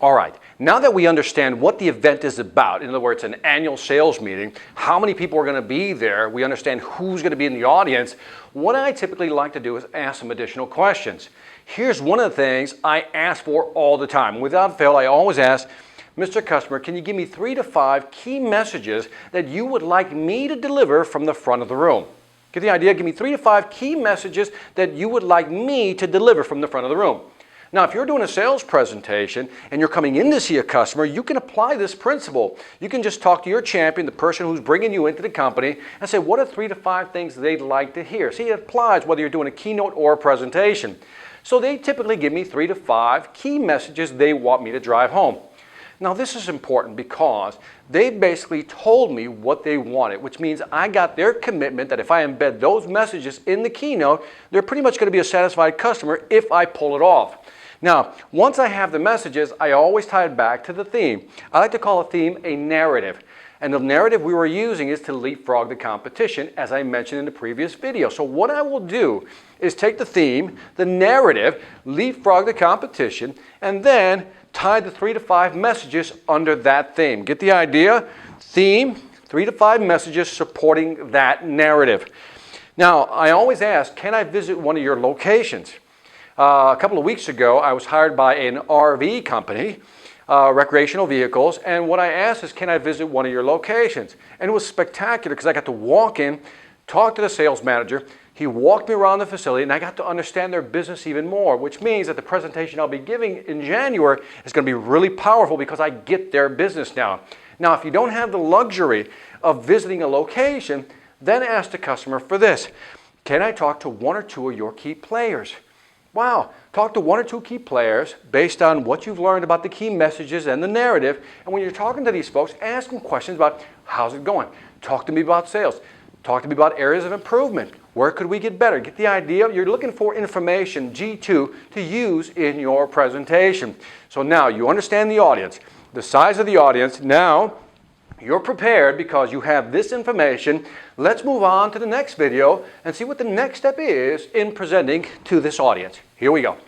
All right, now that we understand what the event is about, in other words, an annual sales meeting, how many people are going to be there, we understand who's going to be in the audience, what I typically like to do is ask some additional questions. Here's one of the things I ask for all the time. Without fail, I always ask, Mr. Customer, can you give me 3 to 5 key messages that you would like me to deliver from the front of the room? Get the idea? Give me 3 to 5 key messages that you would like me to deliver from the front of the room. Now, if you're doing a sales presentation and you're coming in to see a customer, you can apply this principle. You can just talk to your champion, the person who's bringing you into the company, and say, what are 3 to 5 things they'd like to hear? See, it applies whether you're doing a keynote or a presentation. So they typically give me 3 to 5 key messages they want me to drive home. Now, this is important because they basically told me what they wanted, which means I got their commitment that if I embed those messages in the keynote, they're pretty much going to be a satisfied customer if I pull it off. Now, once I have the messages, I always tie it back to the theme. I like to call a theme a narrative. And the narrative we were using is to leapfrog the competition, as I mentioned in the previous video. So what I will do is take the theme, the narrative, leapfrog the competition, and then tie the 3 to 5 messages under that theme. Get the idea? Theme, 3 to 5 messages supporting that narrative. Now, I always ask, can I visit one of your locations? A couple of weeks ago, I was hired by an RV company, recreational vehicles, and what I asked is, can I visit one of your locations? And it was spectacular because I got to walk in, talk to the sales manager. He walked me around the facility, and I got to understand their business even more, which means that the presentation I'll be giving in January is going to be really powerful because I get their business now. Now, if you don't have the luxury of visiting a location, then ask the customer for this. Can I talk to 1 or 2 of your key players? Wow, talk to 1 or 2 key players based on what you've learned about the key messages and the narrative. And when you're talking to these folks, ask them questions about how's it going? Talk to me about sales. Talk to me about areas of improvement. Where could we get better? Get the idea? You're looking for information, G2, to use in your presentation. So now you understand the audience, the size of the audience. Now you're prepared because you have this information. Let's move on to the next video and see what the next step is in presenting to this audience. Here we go.